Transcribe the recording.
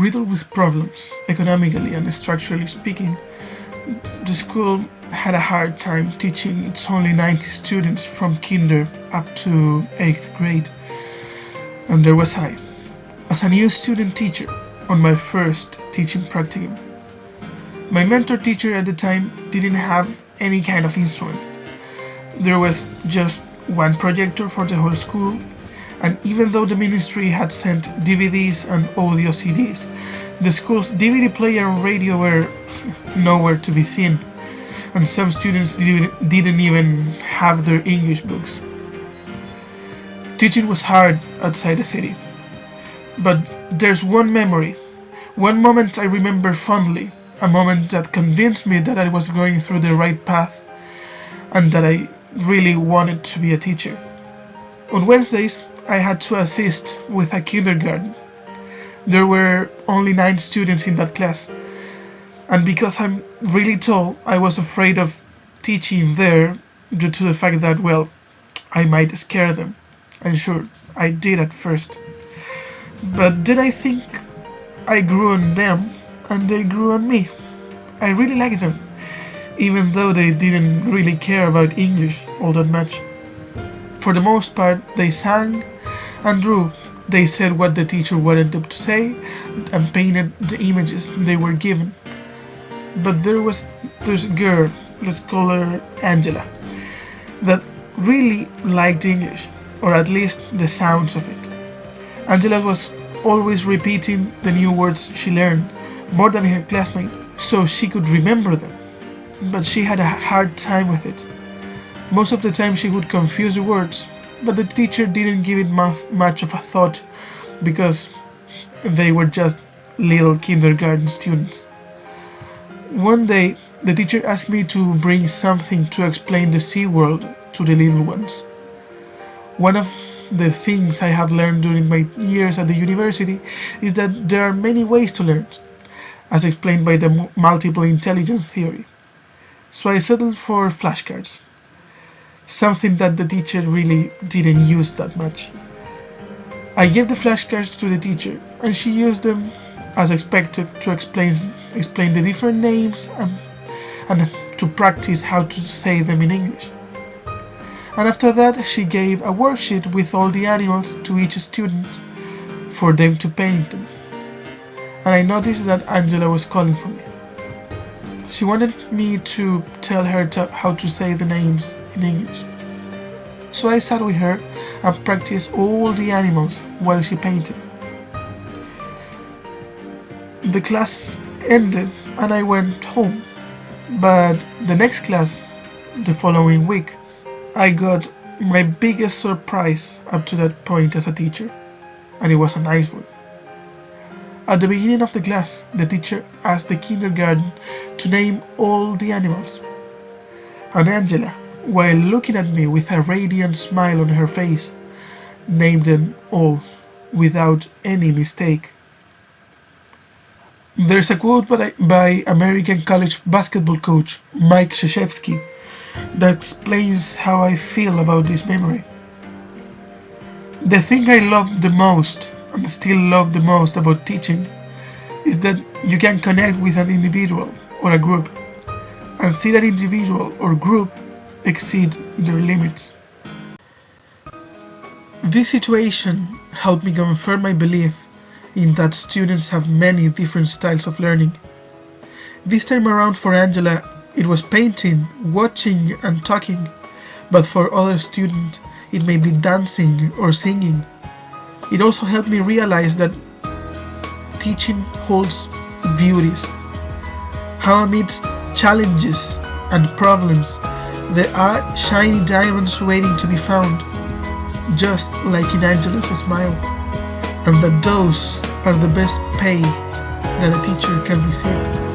Riddled with problems, economically and structurally speaking, the school had a hard time teaching its only 90 students from kinder up to 8th grade. And there was I, as a new student teacher, on my first teaching practicum. My mentor teacher at the time didn't have any kind of instrument. There was just one projector for the whole school, and even though the ministry had sent DVDs and audio CDs, the school's DVD player and radio were nowhere to be seen, and some students didn't even have their English books. Teaching was hard outside the city, but there's one memory, one moment I remember fondly, a moment that convinced me that I was going through the right path and that I really wanted to be a teacher. On Wednesdays, I had to assist with a kindergarten. There were only 9 students in that class, and because I'm really tall, I was afraid of teaching there due to the fact that, well, I might scare them. And sure, I did at first. But then I think I grew on them, and they grew on me. I really liked them, even though they didn't really care about English all that much. For the most part, they sang and drew. They said what the teacher wanted them to say and painted the images they were given. But there's a girl, let's call her Angela, that really liked English, or at least the sounds of it. Angela was always repeating the new words she learned, more than her classmate, so she could remember them. But she had a hard time with it. Most of the time she would confuse the words, but the teacher didn't give it much of a thought because they were just little kindergarten students. One day, the teacher asked me to bring something to explain the sea world to the little ones. One of the things I have learned during my years at the university is that there are many ways to learn, as explained by the multiple intelligence theory. So I settled for flashcards, something that the teacher really didn't use that much. I gave the flashcards to the teacher, and she used them as expected to explain the different names and to practice how to say them in English. And after that, she gave a worksheet with all the animals to each student for them to paint them. And I noticed that Angela was calling for me. She wanted me to tell her how to say the names in English. So I sat with her and practiced all the animals while she painted. The class ended and I went home. But the next class, the following week, I got my biggest surprise up to that point as a teacher, and it was a nice one. At the beginning of the class, the teacher asked the kindergarten to name all the animals. And Angela, while looking at me with a radiant smile on her face, named them all without any mistake. There's a quote by American college basketball coach Mike Krzyzewski that explains how I feel about this memory. The thing I love the most and still love the most about teaching is that you can connect with an individual or a group and see that individual or group exceed their limits. This situation helped me confirm my belief in that students have many different styles of learning. This time around for Angela, it was painting, watching and talking, but for other students, it may be dancing or singing. It also helped me realize that teaching holds beauties, how amidst challenges and problems, there are shiny diamonds waiting to be found, just like in Angela's smile, and that those are the best pay that a teacher can receive.